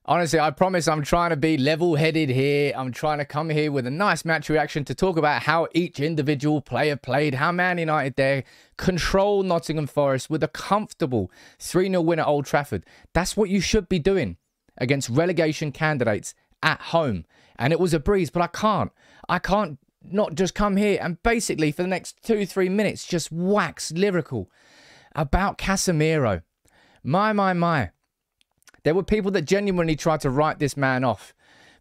Honestly, I promise I'm trying to be level-headed here. I'm trying to come here with a nice match reaction to talk about how each individual player played, how Man United there control Nottingham Forest with a comfortable 3-0 win at Old Trafford. That's what you should be doing against relegation candidates at home. And it was a breeze, but I can't. I can't not just come here and basically for the next 2-3 minutes just wax lyrical about Casemiro. My. There were people that genuinely tried to write this man off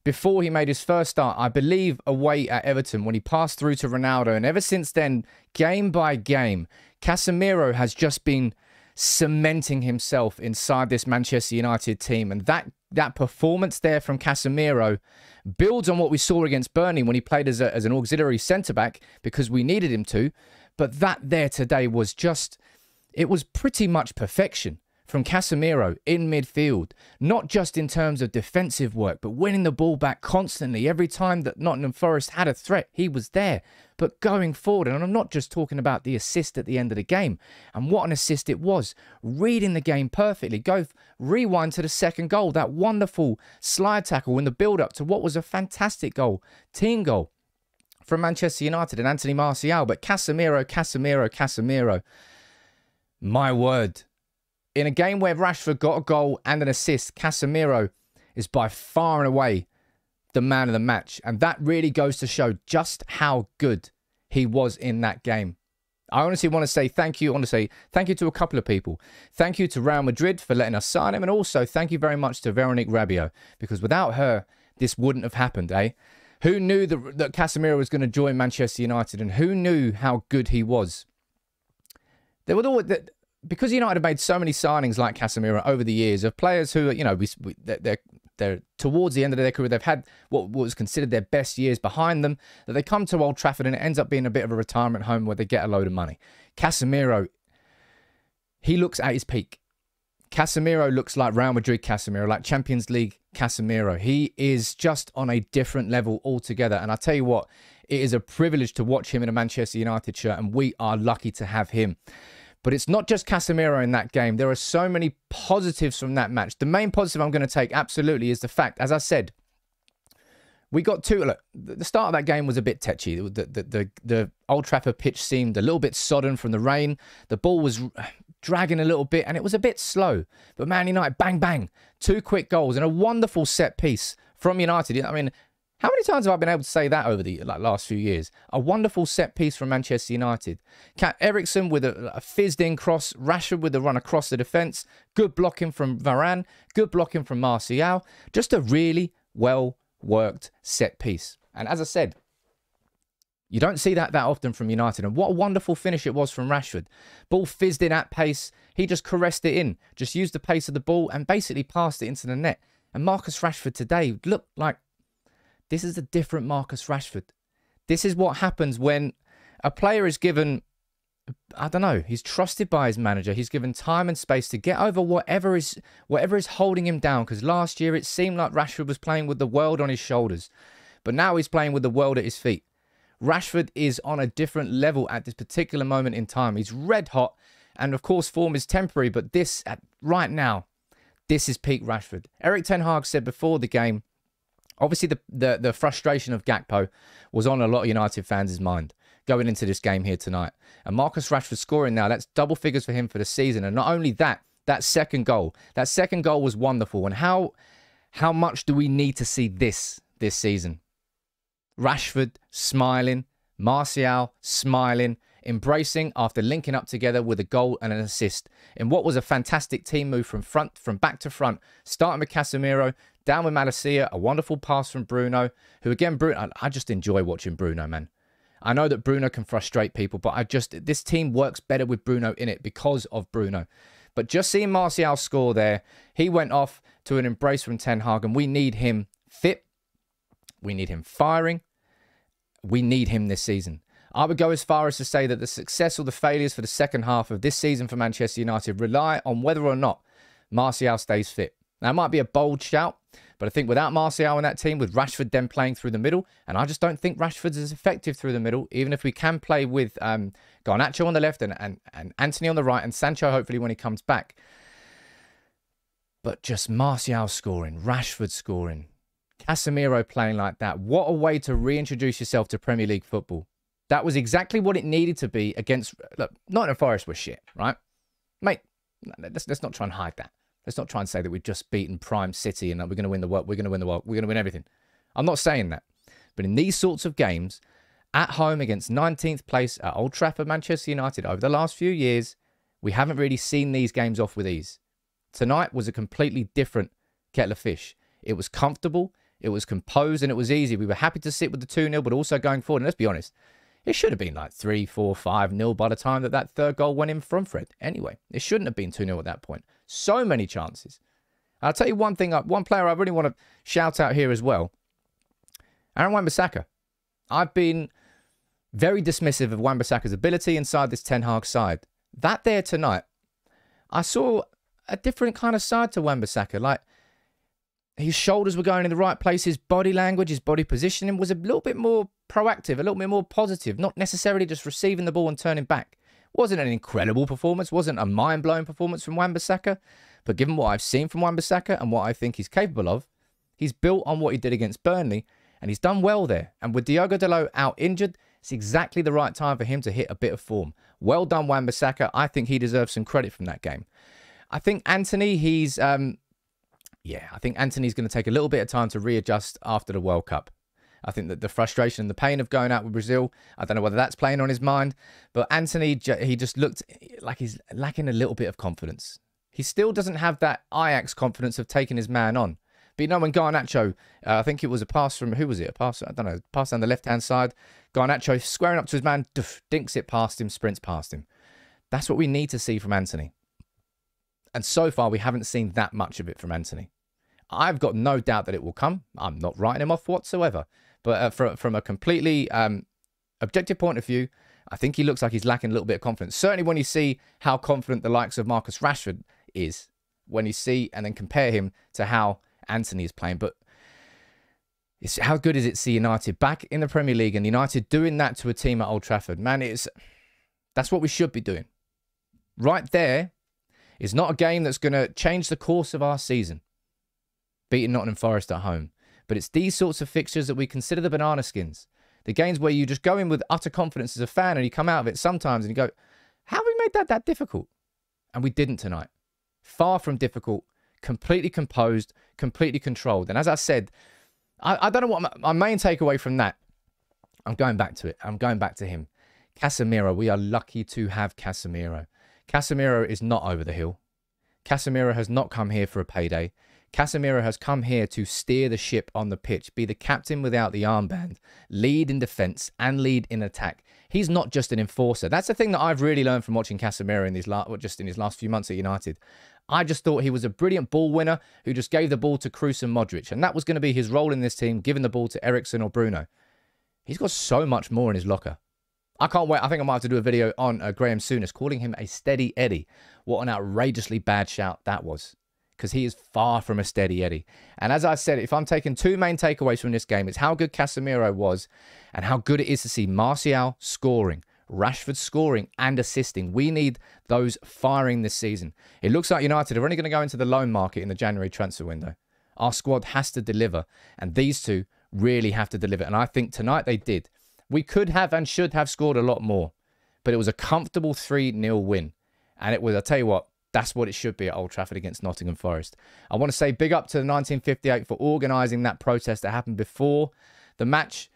before he made his first start, I believe, away at Everton when he passed through to Ronaldo. And ever since then, game by game, Casemiro has just been cementing himself inside this Manchester United team. And that performance there from Casemiro builds on what we saw against Burnley when he played as an auxiliary centre-back because we needed him to. But that there today was just, it was pretty much perfection from Casemiro in midfield, not just in terms of defensive work, but winning the ball back constantly. Every time that Nottingham Forest had a threat, he was there. But going forward, and I'm not just talking about the assist at the end of the game, and what an assist it was, reading the game perfectly. Rewind to the second goal, that wonderful slide tackle in the build-up to what was a fantastic goal, team goal from Manchester United and Anthony Martial. But Casemiro, my word. In a game where Rashford got a goal and an assist, Casemiro is by far and away the man of the match. And that really goes to show just how good he was in that game. I honestly want to say thank you. I want to say thank you to a couple of people. Thank you to Real Madrid for letting us sign him. And also thank you very much to Veronique Rabiot. Because without her, this wouldn't have happened, eh? Who knew that Casemiro was going to join Manchester United? And who knew how good he was? There were always... Because United have made so many signings like Casemiro over the years of players who, you know, they're towards the end of their career, they've had what was considered their best years behind them, that they come to Old Trafford and it ends up being a bit of a retirement home where they get a load of money. Casemiro, he looks at his peak. Casemiro looks like Real Madrid Casemiro, like Champions League Casemiro. He is just on a different level altogether. And I tell you what, it is a privilege to watch him in a Manchester United shirt, and we are lucky to have him. But it's not just Casemiro in that game. There are so many positives from that match. The main positive I'm going to take, absolutely, is the fact, as I said, we got two. Look, the start of that game was a bit tetchy. The Old Trafford pitch seemed a little bit sodden from the rain. The ball was dragging a little bit, and it was a bit slow. But Man United, bang, bang, 2 quick goals and a wonderful set piece from United. I mean, how many times have I been able to say that over the last few years? A wonderful set piece from Manchester United. Eriksen with a fizzed-in cross. Rashford with a run across the defence. Good blocking from Varane. Good blocking from Martial. Just a really well-worked set piece. And as I said, you don't see that often from United. And what a wonderful finish it was from Rashford. Ball fizzed in at pace. He just caressed it in. Just used the pace of the ball and basically passed it into the net. And Marcus Rashford today looked like... This is a different Marcus Rashford. This is what happens when a player is given, I don't know, he's trusted by his manager. He's given time and space to get over whatever is holding him down. Because last year it seemed like Rashford was playing with the world on his shoulders. But now he's playing with the world at his feet. Rashford is on a different level at this particular moment in time. He's red hot. And of course, form is temporary. But right now, this is peak Rashford. Erik ten Hag said before the game, obviously, the frustration of Gakpo was on a lot of United fans' mind going into this game here tonight. And Marcus Rashford scoring now, that's double figures for him for the season. And not only that, that second goal was wonderful. And how much do we need to see this season? Rashford smiling, Martial smiling, embracing after linking up together with a goal and an assist in what was a fantastic team move from back to front, starting with Casemiro, down with Malacia, a wonderful pass from Bruno, who again, I just enjoy watching Bruno, man. I know that Bruno can frustrate people, but this team works better with Bruno in it because of Bruno. But just seeing Martial score there, he went off to an embrace from Ten Hag, and we need him fit. We need him firing. We need him this season. I would go as far as to say that the success or the failures for the second half of this season for Manchester United rely on whether or not Martial stays fit. Now, it might be a bold shout, but I think without Martial in that team, with Rashford then playing through the middle, and I just don't think Rashford's as effective through the middle, even if we can play with Garnacho on the left and Anthony on the right, and Sancho hopefully when he comes back. But just Martial scoring, Rashford scoring, Casemiro playing like that. What a way to reintroduce yourself to Premier League football. That was exactly what it needed to be against... Look, Nottingham Forest was shit, right? Mate, let's not try and hide that. Let's not try and say that we've just beaten Prime City and that we're going to win the world. We're going to win the world. We're going to win everything. I'm not saying that. But in these sorts of games, at home against 19th place at Old Trafford, Manchester United, over the last few years, we haven't really seen these games off with ease. Tonight was a completely different kettle of fish. It was comfortable, it was composed, and it was easy. We were happy to sit with the 2-0, but also going forward. And let's be honest, it should have been like 3, 4, 5-0 by the time that third goal went in from Fred. Anyway, it shouldn't have been 2-0 at that point. So many chances. I'll tell you one thing, one player I really want to shout out here as well. Aaron Wan-Bissaka. I've been very dismissive of Wan-Bissaka's ability inside this Ten Hag side. That there tonight, I saw a different kind of side to Wan-Bissaka. Like, his shoulders were going in the right place. His body language, his body positioning was a little bit more proactive, a little bit more positive, not necessarily just receiving the ball and turning back. Wasn't an incredible performance, wasn't a mind-blowing performance from Wan-Bissaka, but given what I've seen from Wan-Bissaka and what I think he's capable of, he's built on what he did against Burnley, and he's done well there. And with Diogo Dalot out injured, it's exactly the right time for him to hit a bit of form. Well done, Wan-Bissaka. I think he deserves some credit from that game. I think Anthony, I think Anthony's going to take a little bit of time to readjust after the World Cup. I think that the frustration and the pain of going out with Brazil, I don't know whether that's playing on his mind, but Anthony, he just looked like he's lacking a little bit of confidence. He still doesn't have that Ajax confidence of taking his man on. But you know, when Garnacho, I think it was a pass from, who was it? A pass, I don't know, pass down the left-hand side. Garnacho squaring up to his man, dinks it past him, sprints past him. That's what we need to see from Anthony. And so far, we haven't seen that much of it from Anthony. I've got no doubt that it will come. I'm not writing him off whatsoever. But from a completely objective point of view, I think he looks like he's lacking a little bit of confidence. Certainly when you see how confident the likes of Marcus Rashford is, when you see and then compare him to how Anthony is playing. But it's, how good is it to see United back in the Premier League and United doing that to a team at Old Trafford? Man, that's what we should be doing. Right there is not a game that's going to change the course of our season, beating Nottingham Forest at home. But it's these sorts of fixtures that we consider the banana skins. The games where you just go in with utter confidence as a fan and you come out of it sometimes and you go, how have we made that difficult? And we didn't tonight. Far from difficult, completely composed, completely controlled. And as I said, I don't know what my main takeaway from that. I'm going back to it. I'm going back to him. Casemiro, we are lucky to have Casemiro. Casemiro is not over the hill. Casemiro has not come here for a payday. Casemiro has come here to steer the ship on the pitch, be the captain without the armband, lead in defence and lead in attack. He's not just an enforcer. That's the thing that I've really learned from watching Casemiro in his last few months at United. I just thought he was a brilliant ball winner who just gave the ball to Kroos and Modric, and that was going to be his role in this team, giving the ball to Eriksen or Bruno. He's got so much more in his locker. I can't wait. I think I might have to do a video on Graham Souness, calling him a steady Eddie. What an outrageously bad shout that was. Because he is far from a steady Eddie. And as I said, if I'm taking two main takeaways from this game, it's how good Casemiro was and how good it is to see Martial scoring, Rashford scoring and assisting. We need those firing this season. It looks like United are only going to go into the loan market in the January transfer window. Our squad has to deliver, and these two really have to deliver. And I think tonight they did. We could have and should have scored a lot more, but it was a comfortable 3-0 win. And it was, I'll tell you what, that's what it should be at Old Trafford against Nottingham Forest. I want to say big up to the 1958 for organising that protest that happened before the match.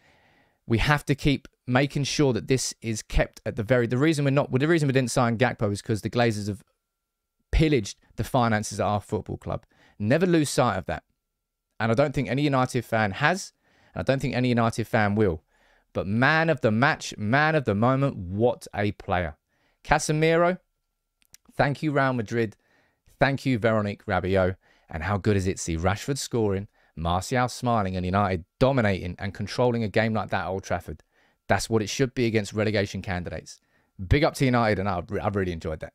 We have to keep making sure that this is kept at the reason we didn't sign Gakpo is because the Glazers have pillaged the finances at our football club. Never lose sight of that. And I don't think any United fan has, and I don't think any United fan will. But man of the match, man of the moment, what a player. Casemiro, thank you, Real Madrid. Thank you, Veronique Rabiot. And how good is it to see Rashford scoring, Martial smiling, and United dominating and controlling a game like that at Old Trafford. That's what it should be against relegation candidates. Big up to United, and I've really enjoyed that.